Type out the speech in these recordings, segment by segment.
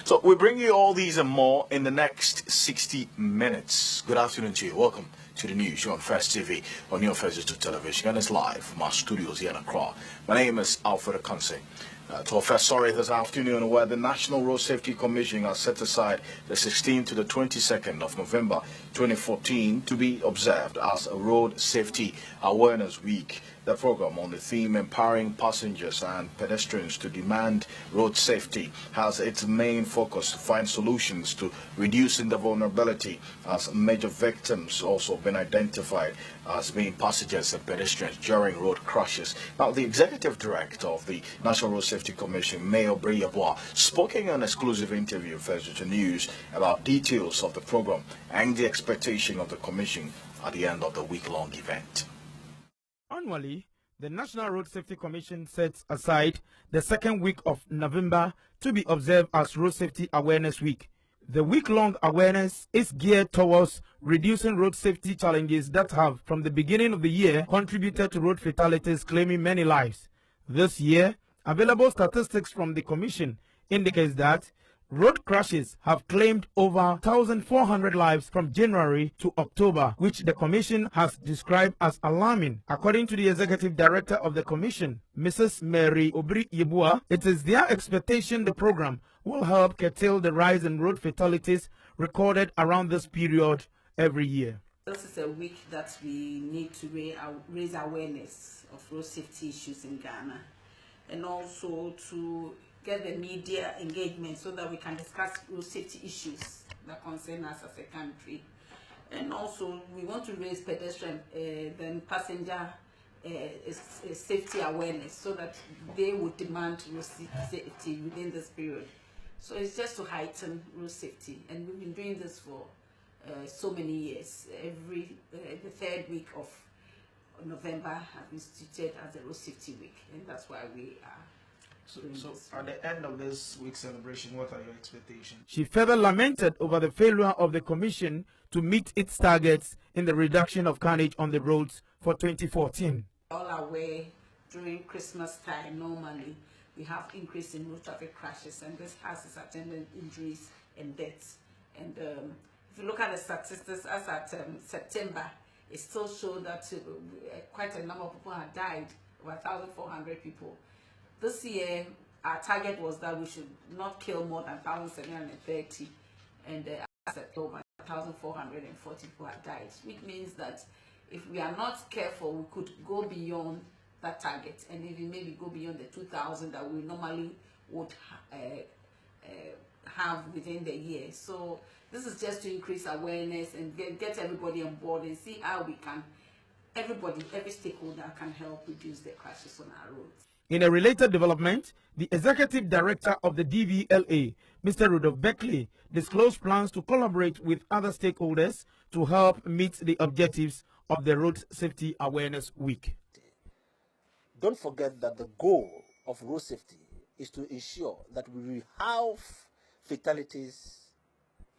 So we bring you all these and more in the next 60 minutes. Good afternoon to you. Welcome to the news. You're on First TV, on your First Digital Television, and it's live from our studios here in Accra. My name is Alfred Akanse. To our first story this afternoon, where the National Road Safety Commission has set aside the 16th to the 22nd of November 2014 to be observed as a Road Safety Awareness Week. The program on the theme empowering passengers and pedestrians to demand road safety has its main focus to find solutions to reducing the vulnerability, as major victims also been identified as being passengers and pedestrians during road crashes. Now, the executive director of the National Road Safety Commission, Mayor Briyabwa, spoke in an exclusive interview with First News about details of the program and the expectation of the commission at the end of the week-long event. Annually, the National Road Safety Commission sets aside the second week of November to be observed as Road Safety Awareness Week. The week-long awareness is geared towards reducing road safety challenges that have, from the beginning of the year, contributed to road fatalities claiming many lives. This year, available statistics from the Commission indicates that road crashes have claimed over 1,400 lives from January to October, which the Commission has described as alarming. According to the Executive Director of the Commission, Mrs. Mary Obri Yebua, it is their expectation the program will help curtail the rise in road fatalities recorded around this period every year. This is a week that we need to raise awareness of road safety issues in Ghana, and also to get the media engagement so that we can discuss road safety issues that concern us as a country. And also we want to raise pedestrian then passenger safety awareness so that they would demand road safety within this period. So it's just to heighten road safety, and we've been doing this for so many years. Every the third week of November have been instituted as the Road Safety Week, and that's why we are. So at the end of this week's celebration, what are your expectations? She further lamented over the failure of the Commission to meet its targets in the reduction of carnage on the roads for 2014. All aware, during Christmas time, normally we have increase in road traffic crashes, and this has its attendant injuries and deaths. And if you look at the statistics, as at September, it still showed that quite a number of people had died, over 1,400 people. This year, our target was that we should not kill more than 1,730, and as October, 1,440 people had died, which means that if we are not careful, we could go beyond that target, and even maybe go beyond the 2,000 that we normally would have within the year. So this is just to increase awareness and get everybody on board and see how we can, every stakeholder can help reduce the crashes on our roads. In a related development, the Executive Director of the DVLA, Mr. Rudolph Beckley, disclosed plans to collaborate with other stakeholders to help meet the objectives of the Road Safety Awareness Week. Don't forget that the goal of road safety is to ensure that we have fatalities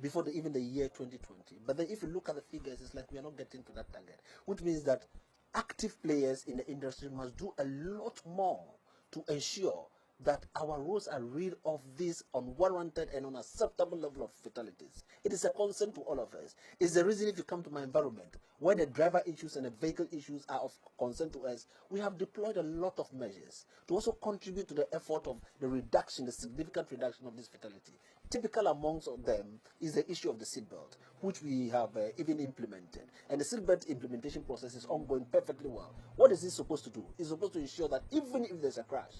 before even the year 2020. But then if you look at the figures, it's like we are not getting to that target, which means that active players in the industry must do a lot more to ensure that our roads are rid of this unwarranted and unacceptable level of fatalities. It is a concern to all of us. It's the reason if you come to my environment, where the driver issues and the vehicle issues are of concern to us, we have deployed a lot of measures to also contribute to the effort of the reduction, the significant reduction of this fatality. Typical amongst them is the issue of the seatbelt, which we have even implemented. And the seatbelt implementation process is ongoing perfectly well. What is this supposed to do? It's supposed to ensure that even if there's a crash,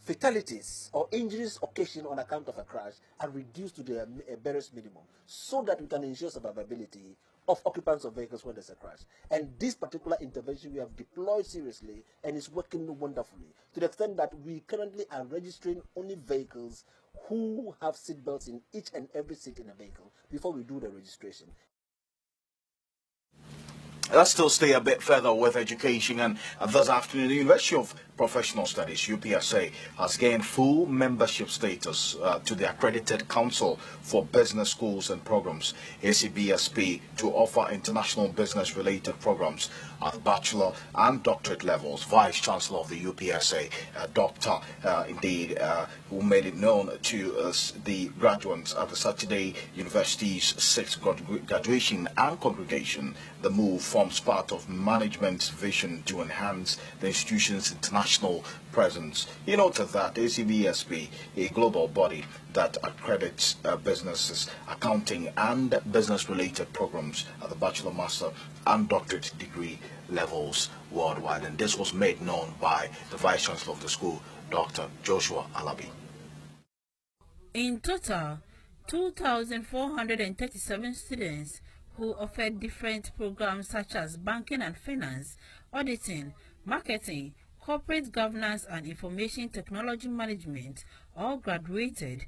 fatalities or injuries occasioned on account of a crash are reduced to the barest minimum, so that we can ensure survivability of occupants of vehicles when there's a crash. And this particular intervention we have deployed seriously and is working wonderfully, to the extent that we currently are registering only vehicles who have seatbelts in each and every seat in a vehicle before we do the registration. Let's still stay a bit further with education, and this afternoon the University of Professional Studies, UPSA, has gained full membership status to the Accredited Council for Business Schools and Programs, ACBSP, to offer international business-related programs at bachelor and doctorate levels. Vice Chancellor of the UPSA, Dr. Who made it known to us, the graduates at the Saturday University's 6th graduation and congregation. The move forms part of management's vision to enhance the institution's international presence. He noted that ACBSP, a global body that accredits businesses, accounting and business-related programs at the bachelor, master and doctorate degree levels worldwide. And this was made known by the Vice Chancellor of the school, Dr. Joshua Alabi. In total, 2,437 students who offered different programs such as banking and finance, auditing, marketing, corporate governance and information technology management all graduated.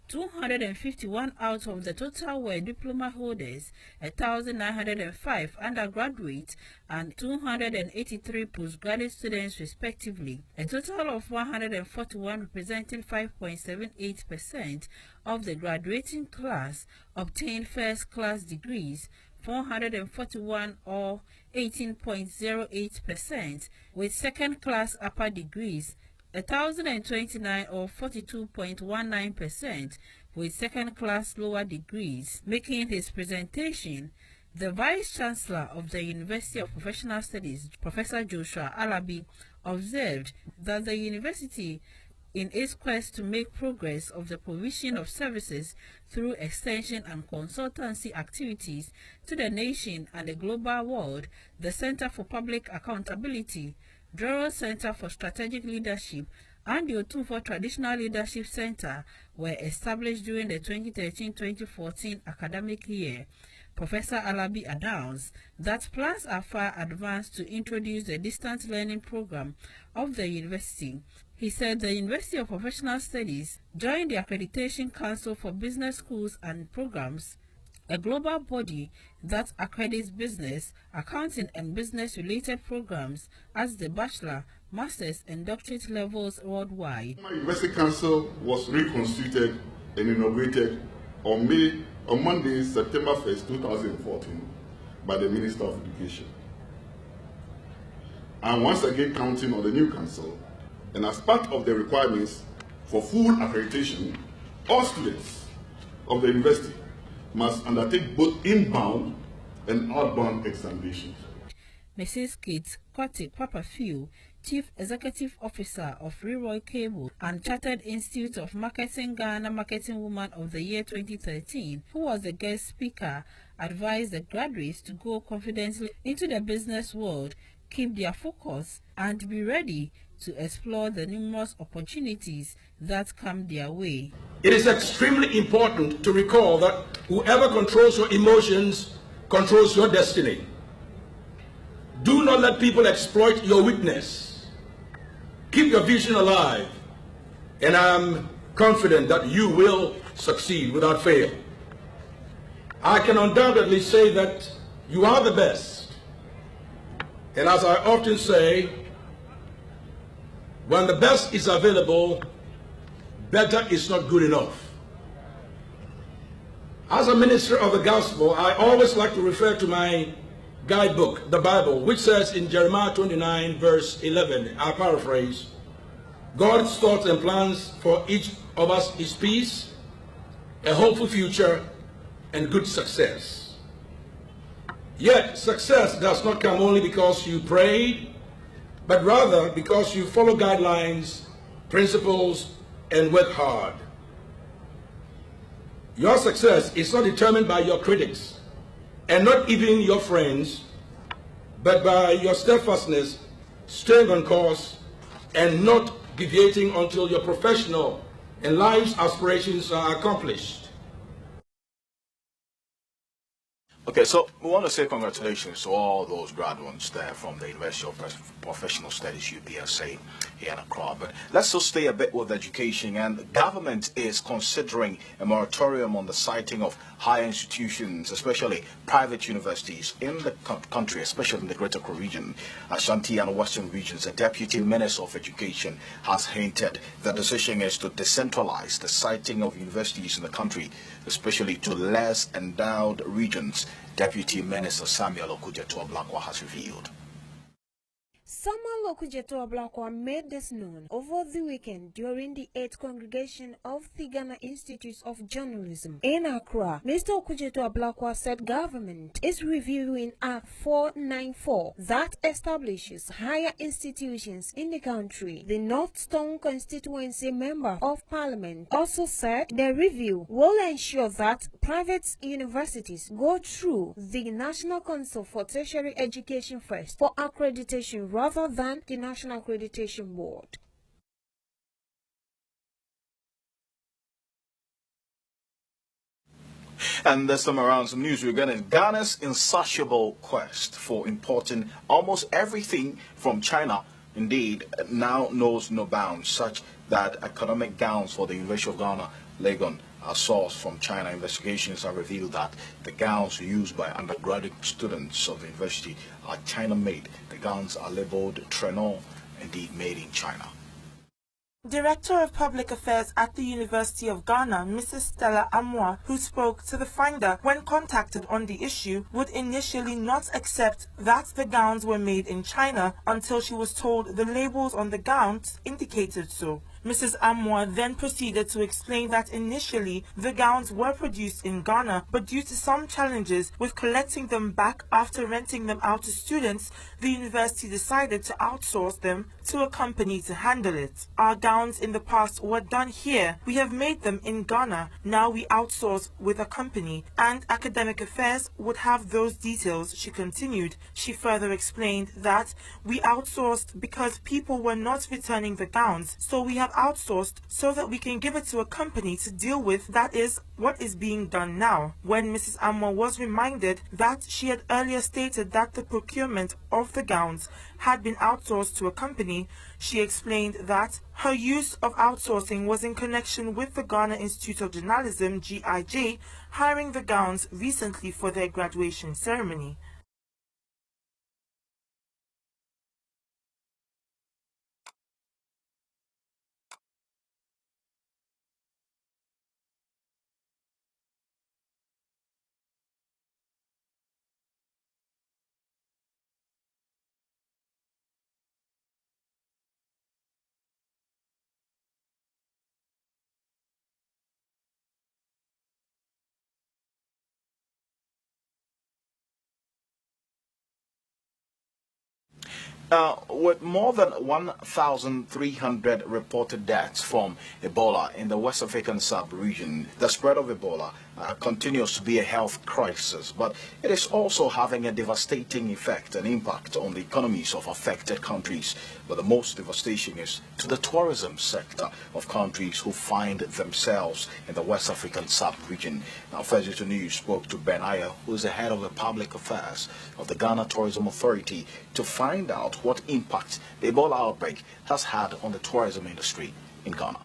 251 out of the total were diploma holders, 1,905 undergraduate and 283 postgraduate students respectively. A total of 141 representing 5.78% of the graduating class obtained first class degrees, 441 or 18.08% with second class upper degrees, 1,029 or 42.19% with second class lower degrees. Making his presentation, the Vice Chancellor of the University of Professional Studies, Professor Joshua Alabi, observed that the university, in its quest to make progress of the provision of services through extension and consultancy activities to the nation and the global world, the Center for Public Accountability, Doro Center for Strategic Leadership, and the Otumfuo Traditional Leadership Center were established during the 2013-2014 academic year. Professor Alabi announced that plans are far advanced to introduce the distance learning program of the university. He said the University of Professional Studies joined the Accreditation Council for Business Schools and Programs, a global body that accredits business, accounting and business-related programs as the bachelor, master's and doctorate levels worldwide. The University Council was reconstituted and inaugurated on Monday, September 1st, 2014 by the Minister of Education. I'm once again counting on the new council, and as part of the requirements for full accreditation, all students of the university must undertake both inbound and outbound examinations. Mrs. Kate Kwati Papafiu, Chief Executive Officer of Leroy Cable and Chartered Institute of Marketing Ghana Marketing Woman of the Year 2013, who was the guest speaker, advised the graduates to go confidently into the business world, keep their focus, and be ready to explore the numerous opportunities that come their way. It is extremely important to recall that whoever controls your emotions controls your destiny. Do not let people exploit your weakness. Keep your vision alive, and I'm confident that you will succeed without fail. I can undoubtedly say that you are the best. And as I often say, when the best is available, better is not good enough. As a minister of the gospel, I always like to refer to my guidebook, the Bible, which says in Jeremiah 29 verse 11, I paraphrase, God's thoughts and plans for each of us is peace, a hopeful future, and good success. Yet success does not come only because you prayed, but rather because you follow guidelines, principles, and work hard. Your success is not determined by your critics, and not even your friends, but by your steadfastness, staying on course, and not deviating until your professional and life's aspirations are accomplished. Okay, so we want to say congratulations to all those graduates there from the University of Professional Studies, UPSA, here in Accra. But let's just stay a bit with education. And the government is considering a moratorium on the citing of higher institutions, especially private universities in the country, especially in the Greater Accra region, Ashanti and Western regions. The Deputy Minister of Education has hinted the decision is to decentralize the citing of universities in the country, especially to less endowed regions. Deputy Minister Samuel Okudzeto-Ablakwa has revealed. Samuel Okudzeto-Ablakwa made this known over the weekend during the 8th congregation of the Ghana Institute of Journalism in Accra. Mr. Okudzeto-Ablakwa said government is reviewing Act 494 that establishes higher institutions in the country. The North Stone constituency member of parliament also said the review will ensure that private universities go through the National Council for Tertiary Education first for accreditation rather than the National Accreditation Board. And this time around, some news regarding Ghana's insatiable quest for importing almost everything from China, indeed, now knows no bounds, such that economic gowns for the University of Ghana, Legon, are sourced from China. Investigations have revealed that the gowns used by undergraduate students of the university are China-made. The gowns are labeled Trenon, indeed made in China. Director of Public Affairs at the University of Ghana, Mrs. Stella Amwa, who spoke to the Finder when contacted on the issue, would initially not accept that the gowns were made in China until she was told the labels on the gowns indicated so. Mrs. Amwa then proceeded to explain that initially the gowns were produced in Ghana, but due to some challenges with collecting them back after renting them out to students, the university decided to outsource them to a company to handle it. Our gowns in the past were done here. We have made them in Ghana. Now we outsource with a company, and Academic Affairs would have those details, she continued. She further explained that we outsourced because people were not returning the gowns, so we have outsourced so that we can give it to a company to deal with. That is what is being done now. When Mrs. Amwa was reminded that she had earlier stated that the procurement of the gowns had been outsourced to a company, she explained that her use of outsourcing was in connection with the Ghana Institute of Journalism, GIJ, hiring the gowns recently for their graduation ceremony. With more than 1,300 reported deaths from Ebola in the West African sub-region, the spread of Ebola continues to be a health crisis, but it is also having a devastating effect and impact on the economies of affected countries. But the most devastation is to the tourism sector of countries who find themselves in the West African sub-region. Now, First News spoke to Ben Ayer, who is the head of the public affairs of the Ghana Tourism Authority, to find out what impact the Ebola outbreak has had on the tourism industry in Ghana.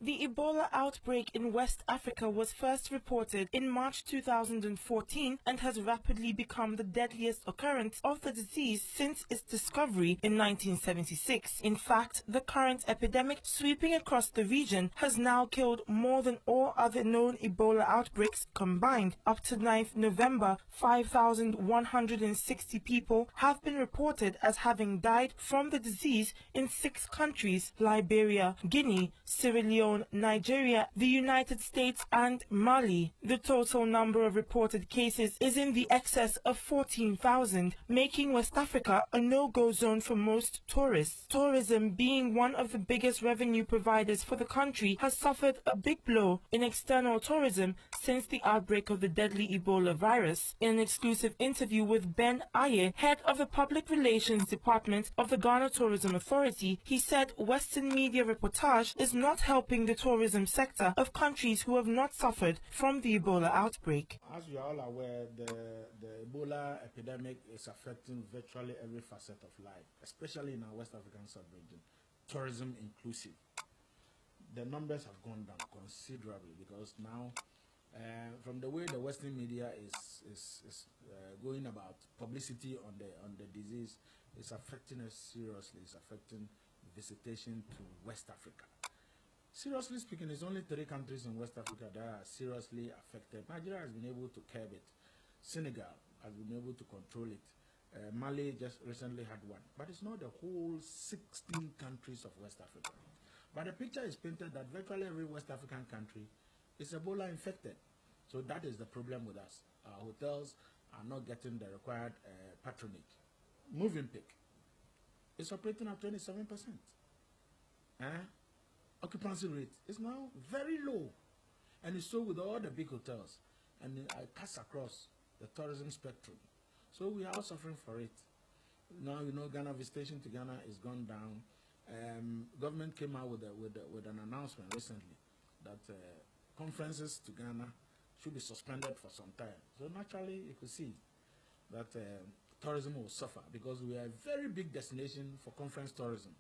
The Ebola outbreak in West Africa was first reported in March 2014 and has rapidly become the deadliest occurrence of the disease since its discovery in 1976. In fact, the current epidemic sweeping across the region has now killed more than all other known Ebola outbreaks combined. Up to 9th November, 5,160 people have been reported as having died from the disease in 6 countries: Liberia, Guinea, Sierra Leone, Nigeria, the United States and Mali. The total number of reported cases is in the excess of 14,000, making West Africa a no-go zone for most tourists. Tourism, being one of the biggest revenue providers for the country, has suffered a big blow in external tourism since the outbreak of the deadly Ebola virus. In an exclusive interview with Ben Aye, head of the Public Relations Department of the Ghana Tourism Authority, he said Western media reportage is not helping boosting the tourism sector of countries who have not suffered from the Ebola outbreak. As you are all aware, the Ebola epidemic is affecting virtually every facet of life, especially in our West African sub-region, tourism inclusive. The numbers have gone down considerably because now, from the way the Western media is going about publicity on the disease, it's affecting us seriously. It's affecting visitation to West Africa. Seriously speaking, it's only 3 countries in West Africa that are seriously affected. Nigeria has been able to curb it. Senegal has been able to control it. Mali just recently had one. But it's not the whole 16 countries of West Africa. But the picture is painted that virtually every West African country is Ebola infected. So that is the problem with us. Our hotels are not getting the required patronage. Movenpick is operating at 27%. Occupancy rate is now very low. And it's so with all the big hotels. And it cuts across the tourism spectrum. So we are all suffering for it. Now, you know, Ghana visitation to Ghana is gone down. Government came out with an announcement recently that conferences to Ghana should be suspended for some time. So naturally, you could see that tourism will suffer because we are a very big destination for conference tourism.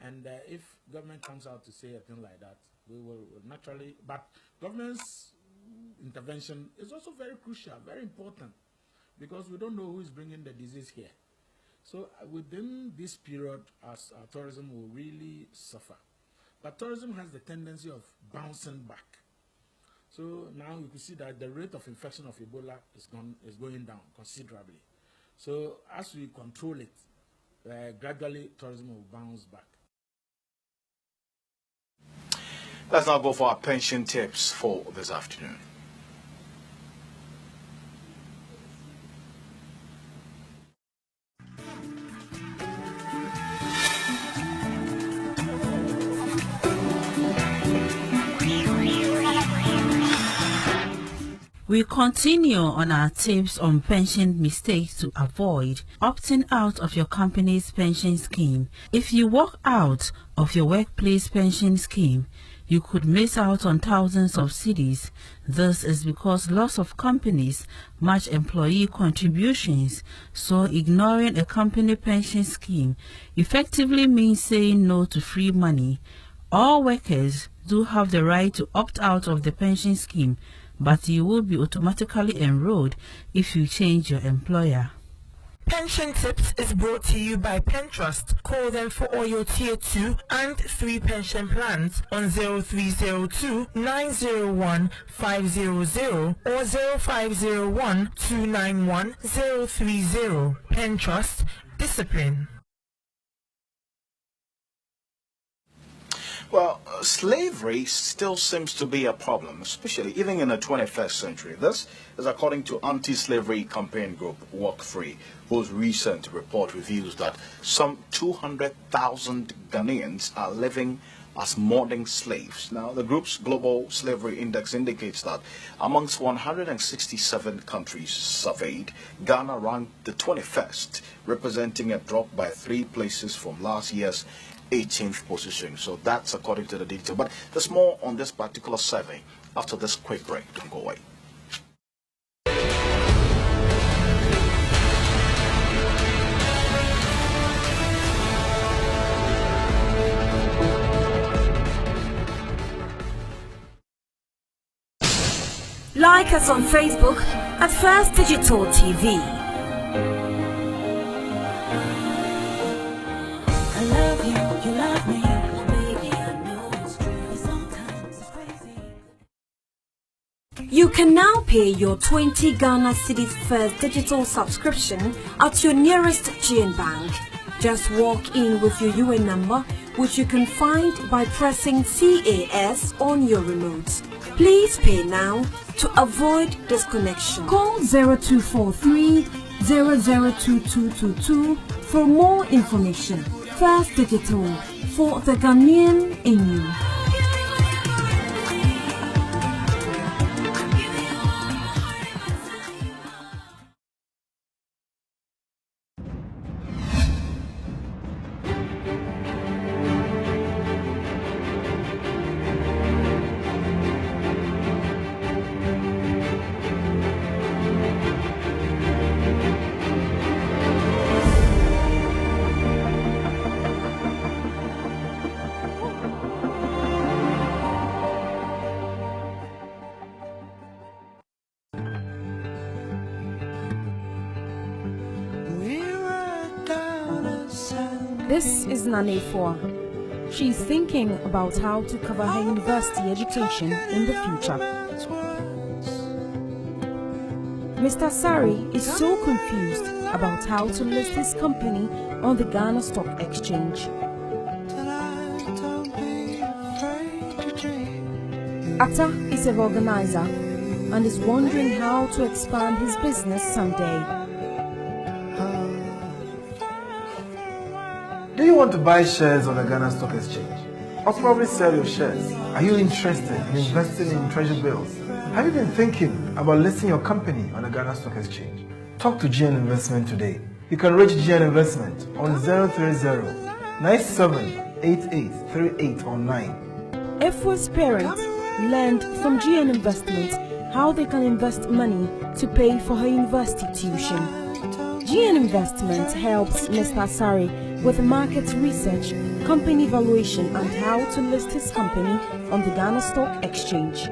And if government comes out to say a thing like that, we will naturally, but government's intervention is also very crucial, very important, because we don't know who is bringing the disease here. So within this period, our tourism will really suffer. But tourism has the tendency of bouncing back. So now you can see that the rate of infection of Ebola is going down considerably. So as we control it, gradually tourism will bounce back. Let's now go for our pension tips for this afternoon. We continue on our tips on pension mistakes to avoid opting out of your company's pension scheme. If you walk out of your workplace pension scheme, you could miss out on thousands of cedis. This is because lots of companies match employee contributions, so ignoring a company pension scheme effectively means saying no to free money. All workers do have the right to opt out of the pension scheme, but you will be automatically enrolled if you change your employer. Pension Tips is brought to you by Pentrust. Call them for all your Tier 2 and 3 pension plans on 0302 901 500 or 0501 291 030. Pentrust, discipline. Well, slavery still seems to be a problem, especially even in the 21st century. This is according to anti-slavery campaign group Walk Free, whose recent report reveals that some 200,000 Ghanaians are living as modern slaves. Now, the group's Global Slavery Index indicates that amongst 167 countries surveyed, Ghana ranked the 21st, representing a drop by 3 places from last year's 18th position. So that's according to the detail. But there's more on this particular survey after this quick break. Don't go away. Like us on Facebook at First Digital TV. You can now pay your 20 Ghana Cedis First Digital subscription at your nearest GN Bank. Just walk in with your UN number, which you can find by pressing CAS on your remote. Please pay now to avoid disconnection. Call 0243 002222 for more information. First Digital, for the Ghanaian in you. This is Nane Foa. She's thinking about how to cover her university education in the future. Mr. Sari is so confused about how to list his company on the Ghana Stock Exchange. Atta is a organizer and is wondering how to expand his business someday. Do you want to buy shares on the Ghana Stock Exchange? Or probably sell your shares? Are you interested in investing in treasury bills? Have you been thinking about listing your company on the Ghana Stock Exchange? Talk to GN Investment today. You can reach GN Investment on 030-9788-3819. Effort's parents learned from GN Investment how they can invest money to pay for her university tuition. GN Investment helps Mr. Sari with market research, company valuation, and how to list his company on the Ghana Stock Exchange.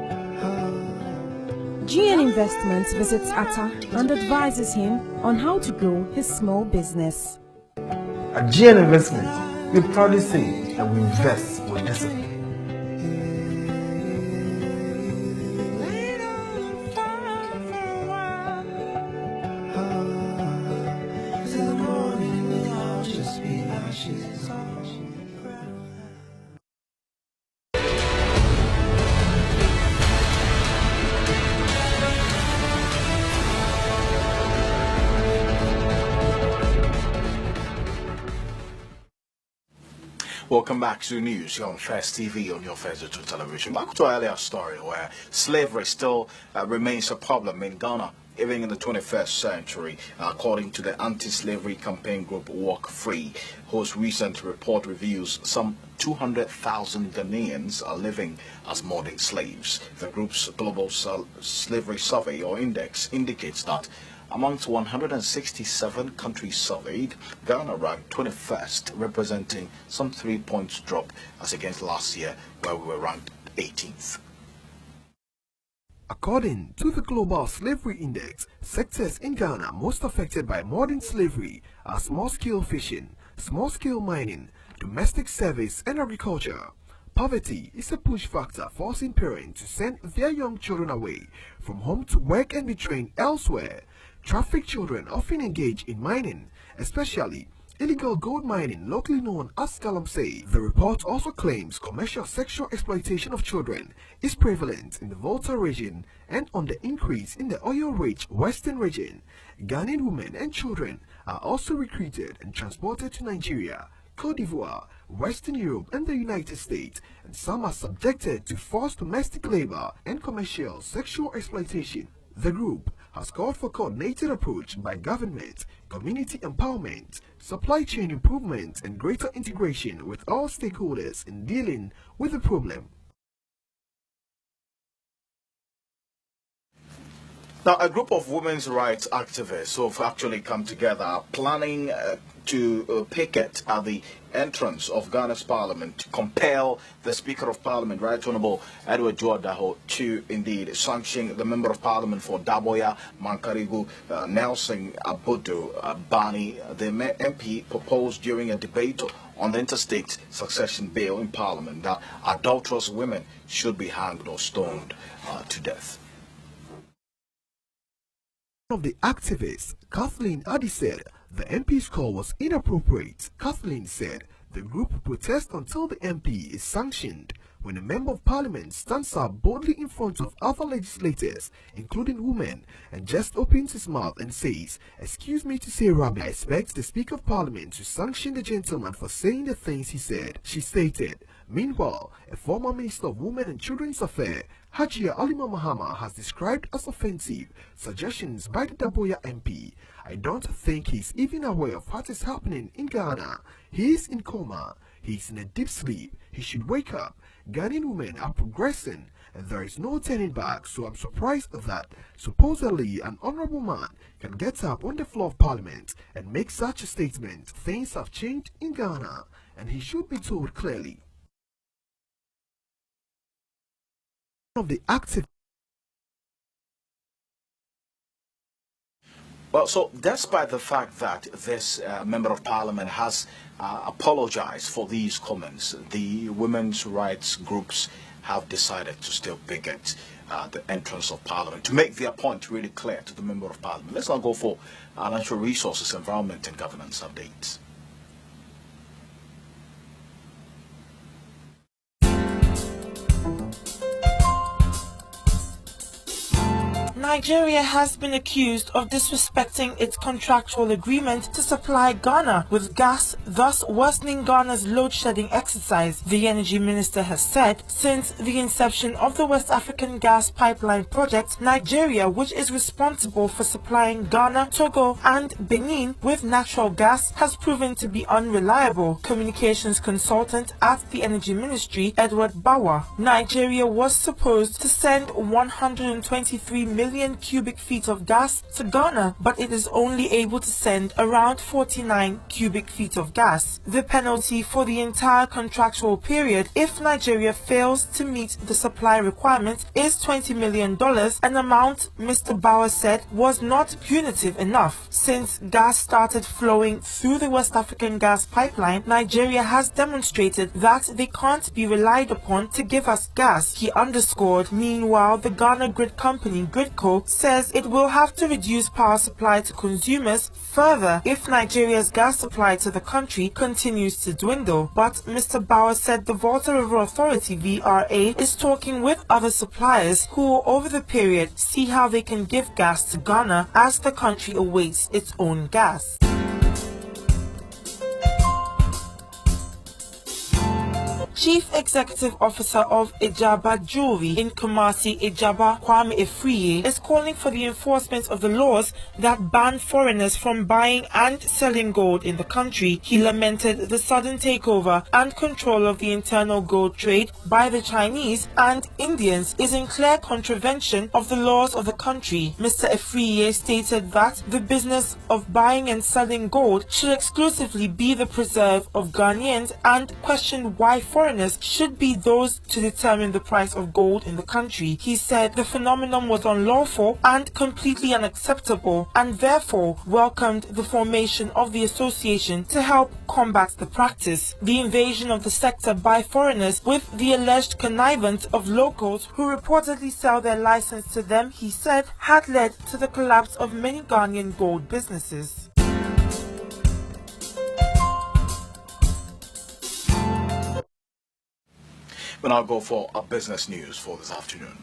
GN Investments visits Atta and advises him on how to grow his small business. At GN Investments, we proudly say that we invest with discipline. Welcome back to the news here on First TV on your First Digital Television. Back to our earlier story where slavery still remains a problem in Ghana, even in the 21st century, according to the anti-slavery campaign group Walk Free, whose recent report reveals some 200,000 Ghanaians are living as modern slaves. The group's Global Slavery Survey or Index indicates that amongst 167 countries surveyed, Ghana ranked 21st, representing some 3 points drop as against last year, where we were ranked 18th. According to the Global Slavery Index, sectors in Ghana most affected by modern slavery are small-scale fishing, small-scale mining, domestic service, and agriculture. Poverty is a push factor forcing parents to send their young children away from home to work and be trained elsewhere. Trafficked children often engage in mining, especially illegal gold mining, locally known as galamsey. The report also claims commercial sexual exploitation of children is prevalent in the Volta region and on the increase in the oil-rich Western region. Ghanaian women and children are also recruited and transported to Nigeria, Cote d'Ivoire, Western Europe, and the United States, and some are subjected to forced domestic labor and commercial sexual exploitation. The group has called for coordinated approach by government, community empowerment, supply chain improvement, and greater integration with all stakeholders in dealing with the problem. Now, a group of women's rights activists who have actually come together are planning to picket at the entrance of Ghana's parliament to compel the Speaker of Parliament, Right Honorable Edward Juadaho, to indeed sanction the Member of Parliament for Daboya Mankarigu, Nelson Abudu Bani. The MP proposed during a debate on the interstate succession bill in Parliament that adulterous women should be hanged or stoned to death. One of the activists, Kathleen Addy, said the MP's call was inappropriate. Kathleen said the group will protest until the MP is sanctioned. When a member of parliament stands up boldly in front of other legislators, including women, and just opens his mouth and says, "Excuse me to say, Rabbi," I expect the Speaker of Parliament to sanction the gentleman for saying the things he said, she stated. Meanwhile, a former Minister of Women and Children's Affairs, Hajia Alima Mahama, has described as offensive suggestions by the Daboya MP. "I don't think he's even aware of what is happening in Ghana. He is in coma. He's in a deep sleep. He should wake up. Ghanaian women are progressing and there is no turning back, so I'm surprised that supposedly an honorable man can get up on the floor of Parliament and make such a statement. Things have changed in Ghana and he should be told clearly." One of the active Well, so despite the fact that this member of parliament has apologized for these comments, the women's rights groups have decided to still picket the entrance of parliament to make their point really clear to the member of parliament. Let's now go for natural resources, environment and governance updates. Nigeria has been accused of disrespecting its contractual agreement to supply Ghana with gas, thus worsening Ghana's load-shedding exercise, the energy minister has said. Since the inception of the West African Gas Pipeline project, Nigeria, which is responsible for supplying Ghana, Togo and Benin with natural gas, has proven to be unreliable. Communications consultant at the energy ministry, Edward Bawa. Nigeria was supposed to send 123 million cubic feet of gas to Ghana, but it is only able to send around 49 cubic feet of gas. The penalty for the entire contractual period, if Nigeria fails to meet the supply requirement, is $20 million, an amount Mr. Bauer said was not punitive enough. Since gas started flowing through the West African Gas Pipeline, Nigeria has demonstrated that they can't be relied upon to give us gas, he underscored. Meanwhile, the Ghana Grid Company, Gridco, says it will have to reduce power supply to consumers further if Nigeria's gas supply to the country continues to dwindle. But Mr. Bauer said the Volta River Authority, VRA, is talking with other suppliers who, over the period, see how they can give gas to Ghana as the country awaits its own gas. Chief Executive Officer of Ijaba Jewelry in Kumasi, Ijaba Kwame Efriye, is calling for the enforcement of the laws that ban foreigners from buying and selling gold in the country. He lamented the sudden takeover and control of the internal gold trade by the Chinese and Indians is in clear contravention of the laws of the country. Mr. Efriye stated that the business of buying and selling gold should exclusively be the preserve of Ghanaians and questioned why foreigners should be those to determine the price of gold in the country. He said the phenomenon was unlawful and completely unacceptable, and therefore welcomed the formation of the association to help combat the practice. The invasion of the sector by foreigners with the alleged connivance of locals who reportedly sell their license to them, he said, had led to the collapse of many Ghanaian gold businesses. We'll now go for our business news for this afternoon.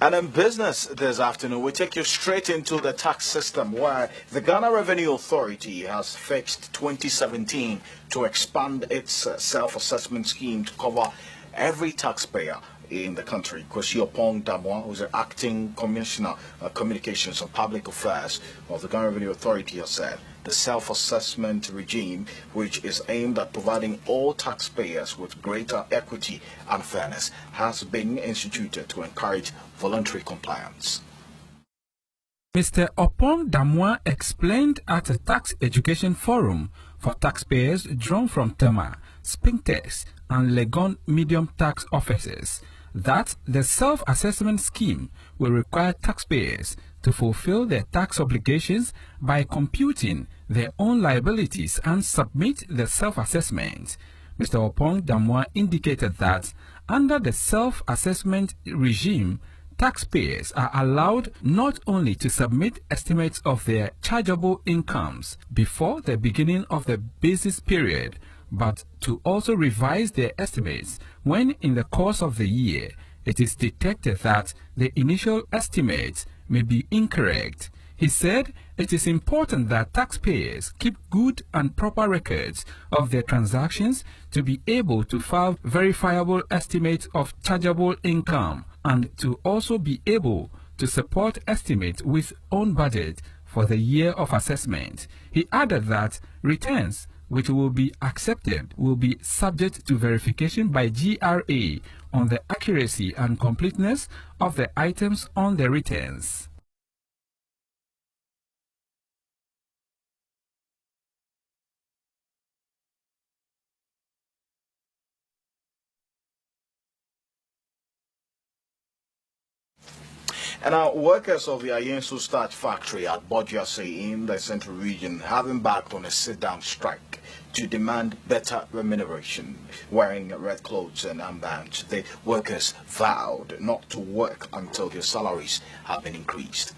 And in business this afternoon, we take you straight into the tax system, where the Ghana Revenue Authority has fixed 2017 to expand its self-assessment scheme to cover every taxpayer in the country. Kwesi Opong Damwa, who's the acting commissioner of communications and public affairs of the Ghana Revenue Authority, has said the self-assessment regime, which is aimed at providing all taxpayers with greater equity and fairness, has been instituted to encourage voluntary compliance. Mr. Opong Damwa explained at a tax education forum for taxpayers drawn from Tema, Spintex and Legon medium tax offices that the self-assessment scheme will require taxpayers to fulfill their tax obligations by computing their own liabilities and submit the self-assessment. Mr. Opong Damwa indicated that under the self-assessment regime, taxpayers are allowed not only to submit estimates of their chargeable incomes before the beginning of the basis period, but to also revise their estimates when in the course of the year it is detected that the initial estimates may be incorrect. He said it is important that taxpayers keep good and proper records of their transactions to be able to file verifiable estimates of chargeable income and to also be able to support estimates with own budget for the year of assessment. He added that returns which will be accepted will be subject to verification by GRA on the accuracy and completeness of the items on the returns. And now, workers of the Ayensu starch factory at Bojase in the central region have embarked on a sit-down strike to demand better remuneration. Wearing red clothes and armbands, the workers vowed not to work until their salaries have been increased.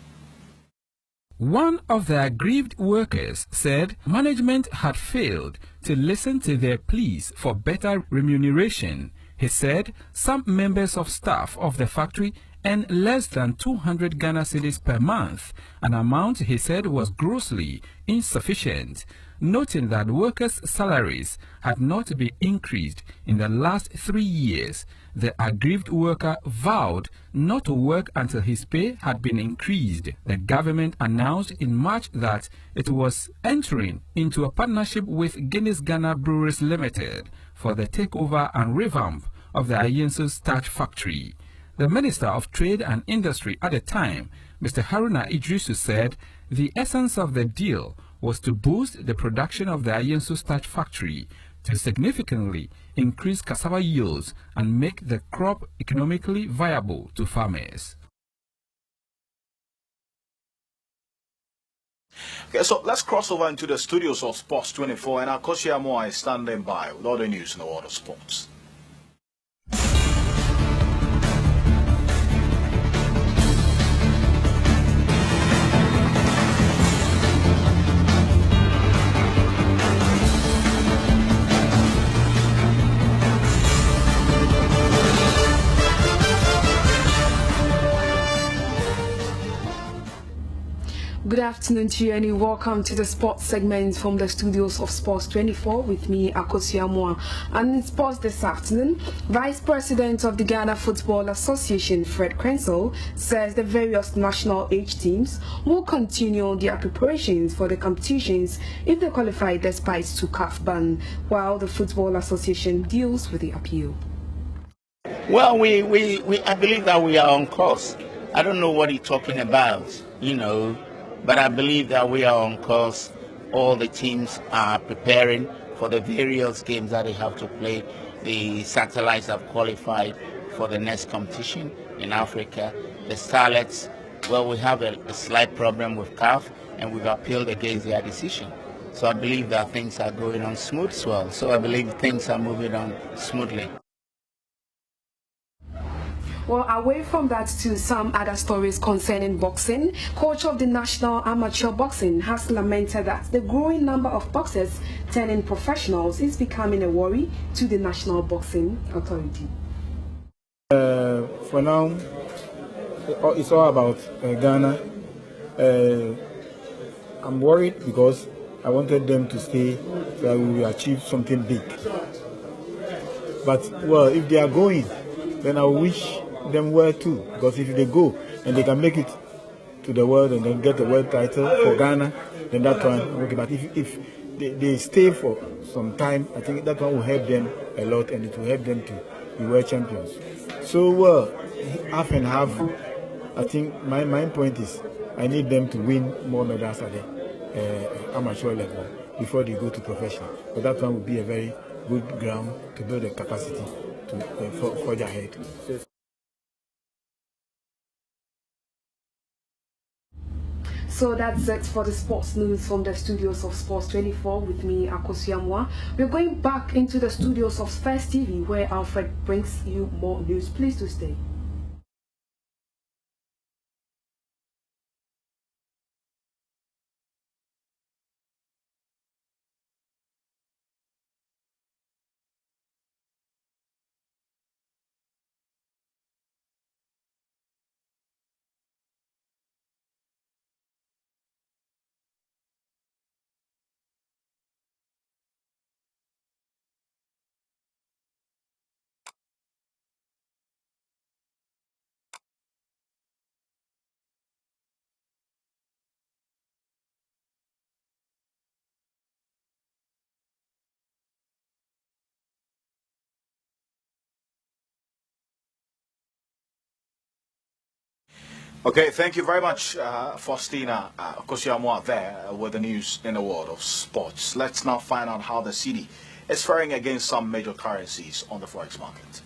One of the aggrieved workers said management had failed to listen to their pleas for better remuneration. He said some members of staff of the factory earn less than 200 Ghana cedis per month, an amount he said was grossly insufficient, noting that workers' salaries had not been increased in the last 3 years. The aggrieved worker vowed not to work until his pay had been increased. The government announced in March that it was entering into a partnership with Guinness Ghana Breweries Limited for the takeover and revamp of the Ayensu starch factory. The Minister of Trade and Industry at the time, Mr. Haruna Idrisu, said the essence of the deal was to boost the production of the Ayensu starch factory, to significantly increase cassava yields and make the crop economically viable to farmers. Okay, so let's cross over into the studios of Sports 24, and Akosi Amoah is standing by with all the news in the world of sports. Good afternoon to you and welcome to the sports segment from the studios of Sports 24 with me, Akosi Amoah. And in sports this afternoon, Vice President of the Ghana Football Association, Fred Crenshaw, says the various national age teams will continue their preparations for the competitions if they qualify despite the CAF ban, while the Football Association deals with the appeal. Well, I believe that we are on course. I don't know what he's talking about, but I believe that we are on course. All the teams are preparing for the various games that they have to play. The satellites have qualified for the next competition in Africa. The Starlets, well, we have a slight problem with CAF, and we've appealed against their decision. So I believe that things are going on smooth as well. So I believe things are moving on smoothly. Well, away from that to some other stories concerning boxing, coach of the National Amateur Boxing has lamented that the growing number of boxers turning professionals is becoming a worry to the National Boxing Authority. For now, it's all about Ghana. I'm worried because I wanted them to stay so that we will achieve something big. But, well, if they are going, then I wish them well too, because if they go and they can make it to the world and then get the world title for Ghana, then that one okay. But if they stay for some time, I think that one will help them a lot, and it will help them to be world champions. So well, half and half. I think my main point is I need them to win more medals at the amateur level before they go to professional. But that one would be a very good ground to build a capacity to forge ahead. So that's it for the sports news from the studios of Sports 24 with me, Akosi Amoah. We're going back into the studios of First TV where Alfred brings you more news. Please do stay. Okay, thank you very much, Faustina Akosi Amoah there with the news in the world of sports. Let's now find out how the cedi is faring against some major currencies on the forex market.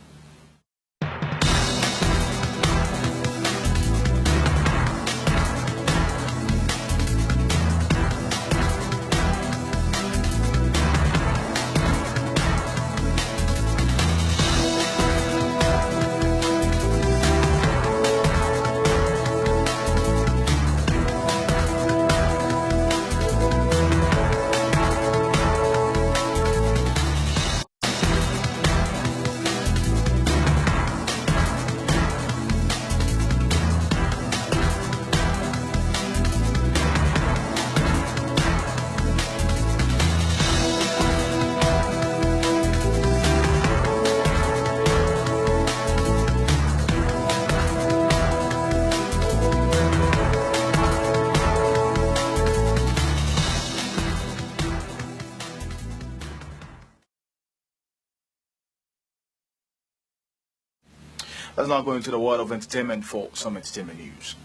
Let's now go into the world of entertainment for some entertainment news.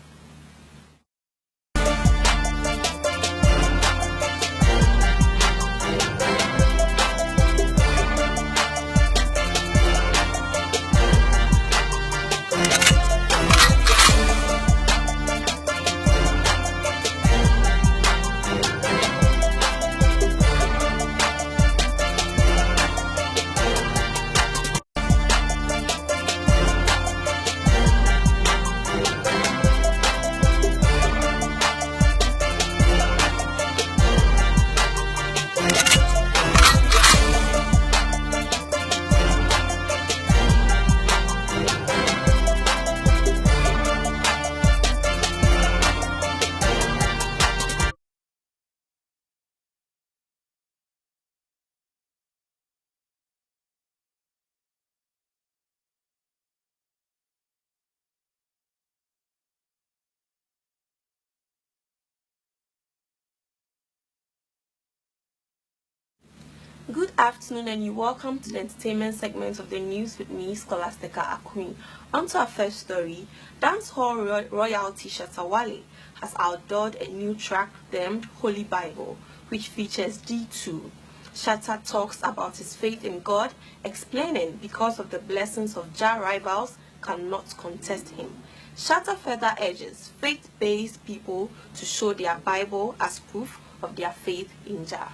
Good afternoon and you're welcome to the entertainment segment of the news with me, Scholastica Akwin. On to our first story, dancehall royalty Shatta Wale has outdoored a new track termed Holy Bible, which features D2. Shatta talks about his faith in God, explaining because of the blessings of Jah rivals cannot contest him. Shatta further urges faith-based people to show their Bible as proof of their faith in Jah.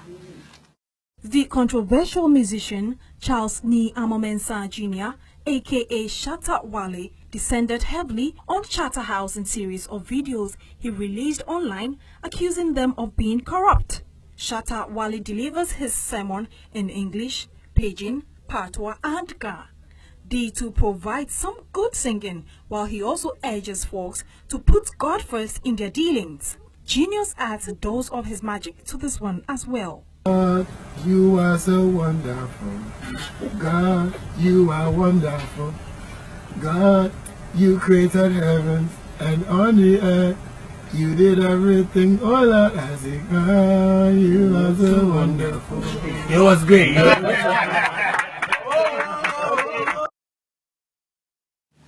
The controversial musician Charles Ni Amamensa Jr., aka Shatta Wale, descended heavily on Charterhouse series of videos he released online accusing them of being corrupt. Shatta Wale delivers his sermon in English, Pidgin, Patois and Ga. D2 provides some good singing, while he also urges folks to put God first in their dealings. Genius adds a dose of his magic to this one as well. God, you are so wonderful. God, you are wonderful. God, you created heavens and on the earth. You did everything all out as it. God, you are so wonderful. It was great.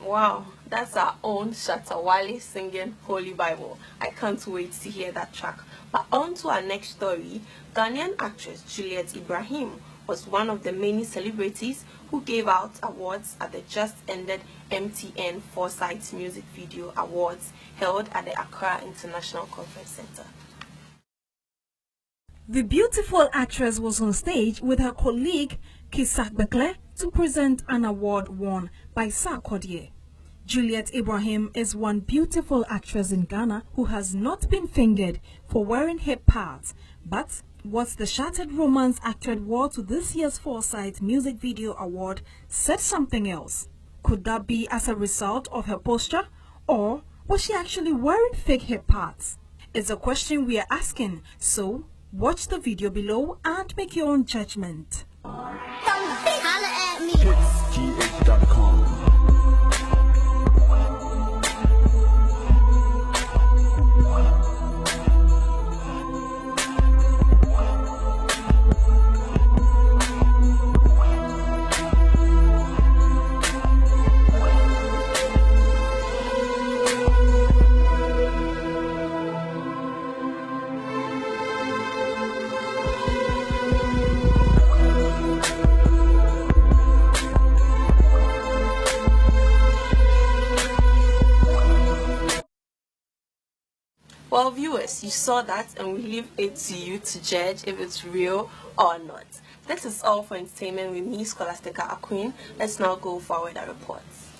Wow, that's our own Shatta Wale singing Holy Bible. I can't wait to hear that track. But on to our next story, Ghanaian actress Juliet Ibrahim was one of the many celebrities who gave out awards at the just ended MTN Foresight Music Video Awards held at the Accra International Conference Center. The beautiful actress was on stage with her colleague Kisak Bekle to present an award won by Sarkodie. Juliet Ibrahim is one beautiful actress in Ghana who has not been fingered for wearing hip pads, but what the Shattered Romance actor wore to this year's Foresight Music Video Award said something else. Could that be as a result of her posture, or was she actually wearing fake hip pads? It's a question we are asking, so watch the video below and make your own judgment. HitsGH.com. Well, viewers, you saw that, and we leave it to you to judge if it's real or not. This is all for entertainment with me, Scholastica Akwin. Let's now go forward our reports.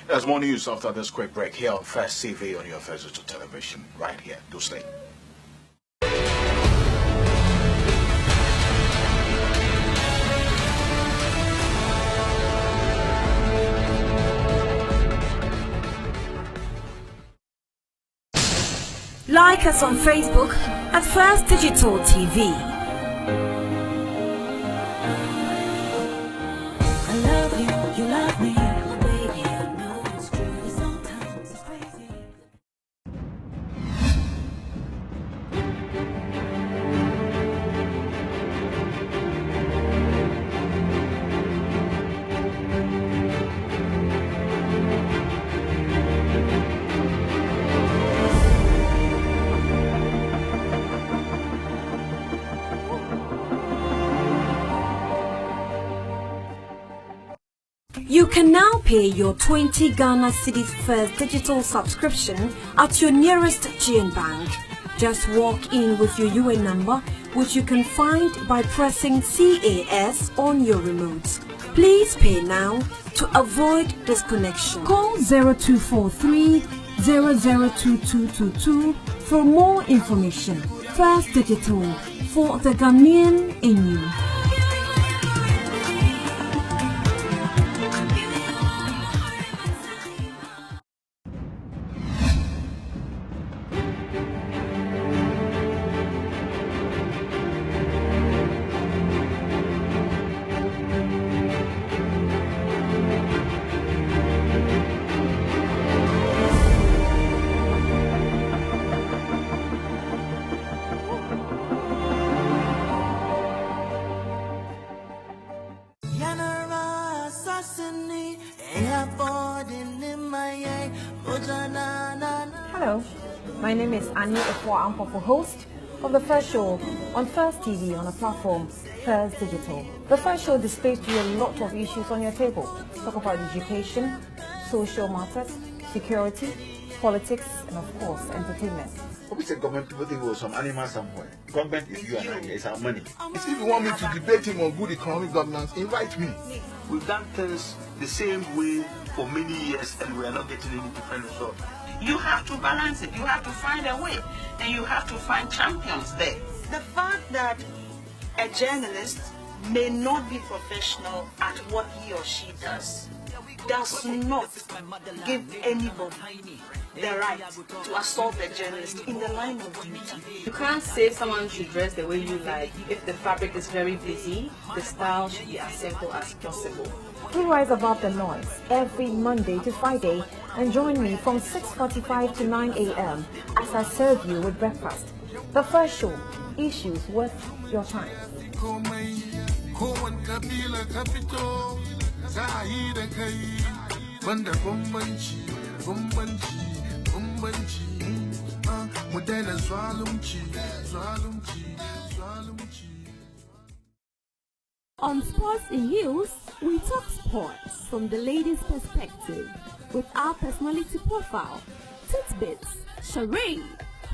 There's more news after this quick break here on First TV on your First Digital Television, right here. Do stay. Like us on Facebook at First Digital TV. I love you, you love me, baby, I know it's true, sometimes it's crazy. You can now pay your 20 Ghana Cedis First Digital subscription at your nearest GN Bank. Just walk in with your UN number, which you can find by pressing CAS on your remote. Please pay now to avoid disconnection. Call 0243 002222 for more information. First Digital, for the Ghanaian in you. Hello, my name is Annie Efwa Ampopo, host of the First Show on First TV on a platform First Digital. The First Show displays to you a lot of issues on your table. Talk about education, social matters, security, politics, and of course, entertainment. What is government people think was some animal somewhere? Government is you and I, it's our money. If you want me to debate him on good economic governance, invite me. We've done things the same way for many years and we are not getting any different result. You have to balance it. You have to find a way and you have to find champions there. The fact that a journalist may not be professional at what he or she does not give anybody the right to assault the journalist in the line of duty. You can't say someone should dress the way you like. If the fabric is very busy, the style should be as simple as possible. We rise above the noise every Monday to Friday and join me from 6:45 to 9 a.m. as I serve you with breakfast. The First Show, issues worth your time. On Sports in News, we talk sports from the ladies' perspective with our personality profile, tidbits, charade,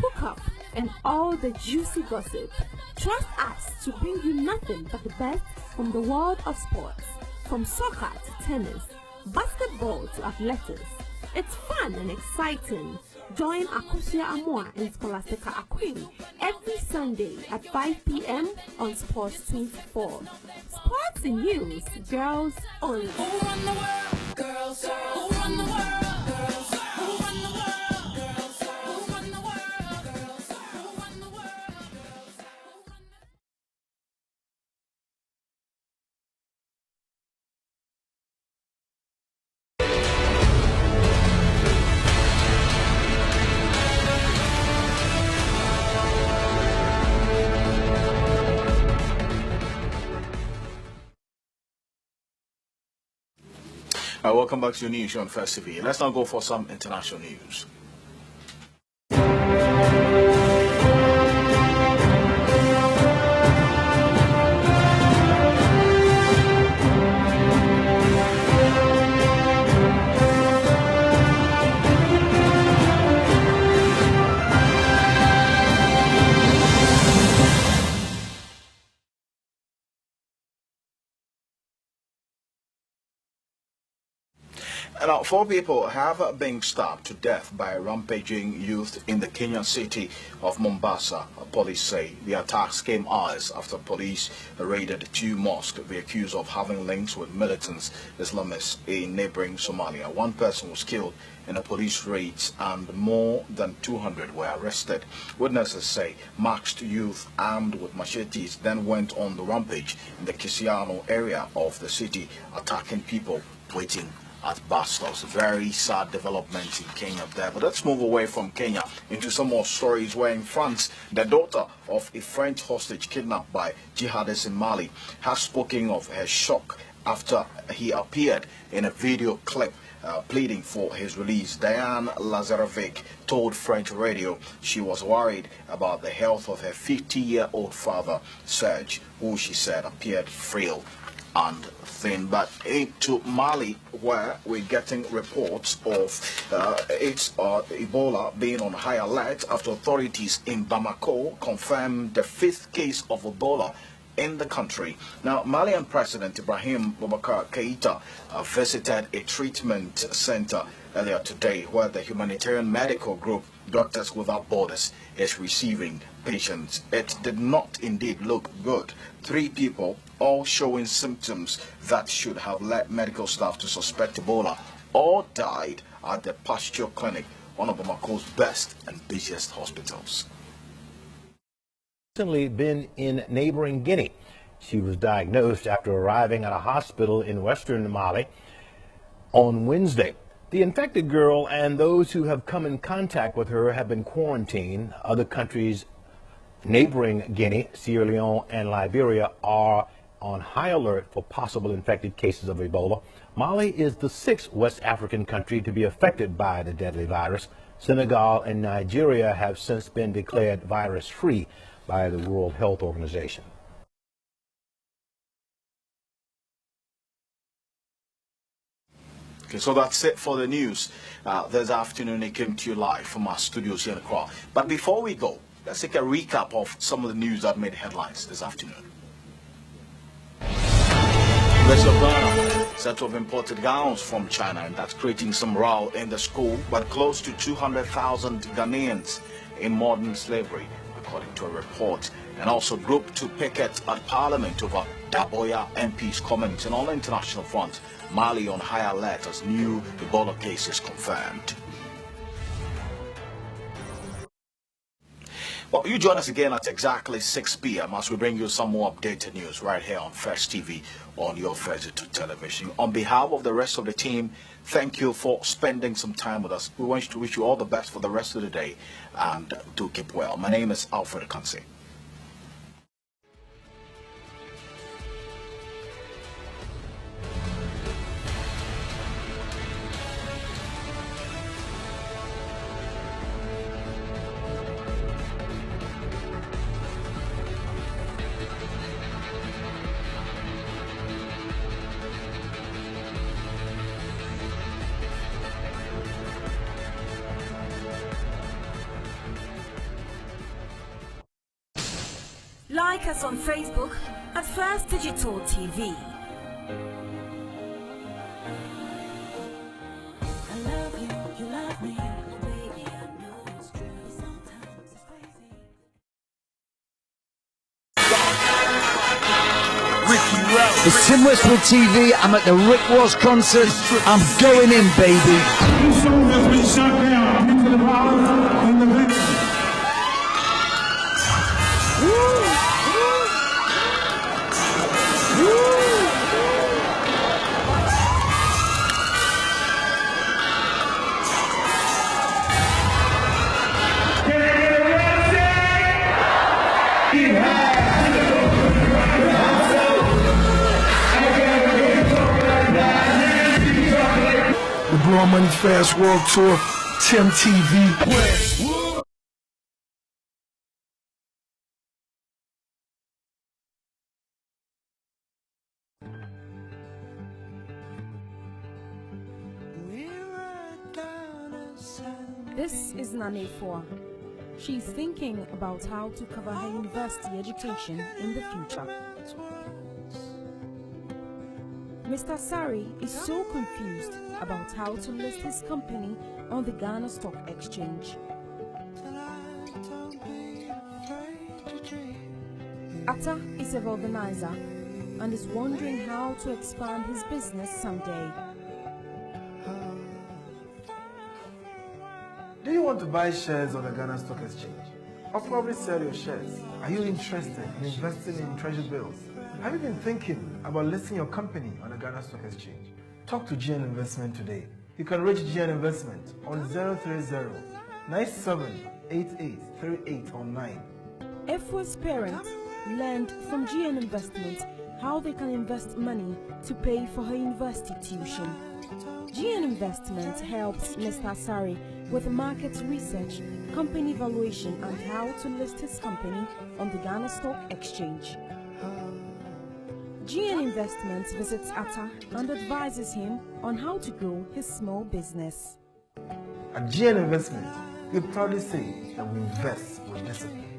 hookup, and all the juicy gossip. Trust us to bring you nothing but the best from the world of sports, from soccer to tennis, basketball to athletics. It's fun and exciting. Join Akosia Amoah and Scholastica Aquin every Sunday at 5 p.m. on Sports 24. Sports in News, girls only. Who run the world? Girls. Who run the world? Girls. Who run the world? Girls. Who run the world? Girls. Who run the world? Welcome back to your news on First TV. Let's now go for some international news. Now, 4 people have been stabbed to death by rampaging youth in the Kenyan city of Mombasa. Police say the attacks came hours after police raided 2 mosques they accused of having links with militant Islamists in neighboring Somalia. 1 person was killed in a police raid and more than 200 were arrested. Witnesses say masked youth armed with machetes then went on the rampage in the Kisiano area of the city, attacking people waiting at bus stops. Very sad development in Kenya there. But let's move away from Kenya into some more stories where in France, the daughter of a French hostage kidnapped by jihadists in Mali has spoken of her shock after he appeared in a video clip pleading for his release. Diane Lazarevic told French radio she was worried about the health of her 50-year-old father, Serge, who she said appeared frail and thin. But into Mali, where we're getting reports of Ebola being on high alert after authorities in Bamako confirmed the 5th case of Ebola in the country. Now, Malian President Ibrahim Boubacar Keïta visited a treatment center earlier today where the humanitarian medical group Doctors Without Borders is receiving patients. It did not indeed look good. 3 people, all showing symptoms that should have led medical staff to suspect Ebola, all died at the Pasteur Clinic, one of Bamako's best and busiest hospitals. Recently been in neighboring Guinea. She was diagnosed after arriving at a hospital in western Mali on Wednesday. The infected girl and those who have come in contact with her have been quarantined. Other countries neighboring Guinea, Sierra Leone, and Liberia are on high alert for possible infected cases of Ebola. Mali is the 6th West African country to be affected by the deadly virus. Senegal and Nigeria have since been declared virus-free by the World Health Organization. Okay, so that's it for the news this afternoon. It came to you live from our studios here in Accra. But before we go, let's take a recap of some of the news that made headlines this afternoon. West of Ghana, set to have imported gowns from China, and that's creating some row in the school. But close to 200,000 Ghanaians in modern slavery, according to a report. And also group to picket at Parliament over Daboya MP's comments. And on the international front, Mali on high alert as new Ebola cases confirmed. Well, you join us again at exactly 6 p.m. as we bring you some more updated news right here on First TV on your First Television. On behalf of the rest of the team, thank you for spending some time with us. We want to wish you all the best for the rest of the day, and do keep well. My name is Alfred Kansi. Like us on Facebook at First Digital TV. It's Tim Westwood TV. I'm at the Rick Ross concert. I'm going in, baby. This song has been shut down into the power and the victory. LeBron Money's Fast World Tour, Tim TV. This is Nane Foa. She's thinking about how to cover her university education in the future. Mr. Sari is so confused about how to list his company on the Ghana Stock Exchange. Atta is a organizer and is wondering how to expand his business someday. Do you want to buy shares on the Ghana Stock Exchange? Or probably sell your shares? Are you interested in investing in treasury bills? Have you been thinking about listing your company on the Ghana Stock Exchange? Talk to GN Investment today. You can reach GN Investment on 030-9788-3839. Efwa's parents learned from GN Investment how they can invest money to pay for her university tuition. GN Investment helps Mr. Sari with market research, company valuation, and how to list his company on the Ghana Stock Exchange. GN Investments visits Atta and advises him on how to grow his small business. At GN Investment, we proudly say that we invest with discipline.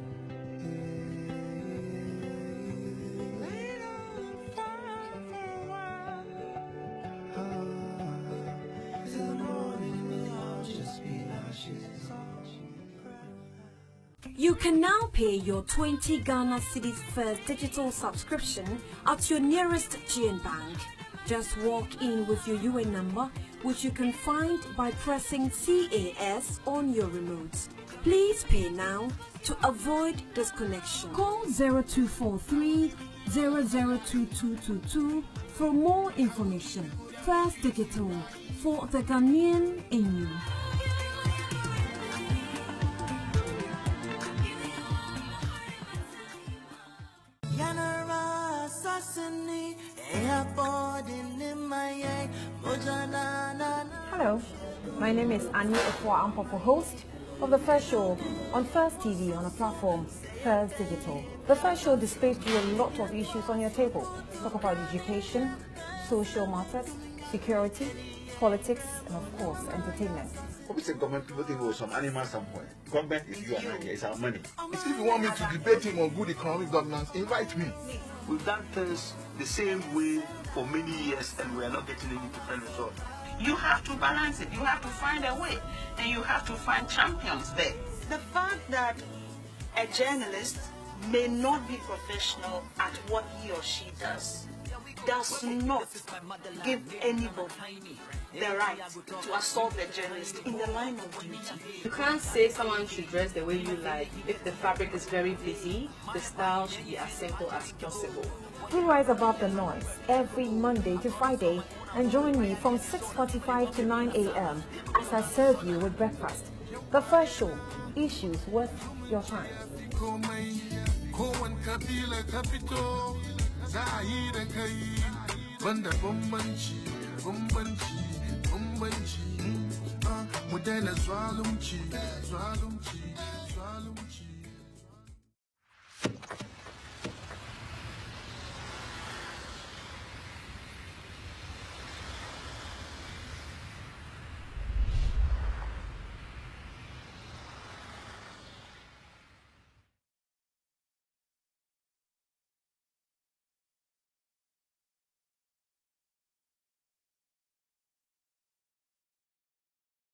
You can now pay your 20 Ghana Cedis First digital subscription at your nearest GN Bank. Just walk in with your UN number, which you can find by pressing CAS on your remote. Please pay now to avoid disconnection. Call 0243 002222 for more information. First Digital, for the Ghanaian in you. Hello, my name is Annie Efwa Ampofo, host of the First Show on First TV on a platform, First Digital. The First Show displays to you a lot of issues on your table. Talk about education, social matters, security, politics, and of course, entertainment. Obviously, government people think we're some animal somewhere. Government is you and I, it's our money. If you want me to debate him on good economic governance, invite me. We've done things the same way for many years and we are not getting any different results. You have to balance it. You have to find a way and you have to find champions there. The fact that a journalist may not be professional at what he or she does not give anybody the right to assault the journalist in the line of duty. You can't say someone should dress the way you like. If the fabric is very busy, the style should be as simple as possible. We rise above the noise every Monday to Friday and join me from 6:45 to 9 a.m. as I serve you with breakfast. The First Show, issues worth your time. Mu daina zalunci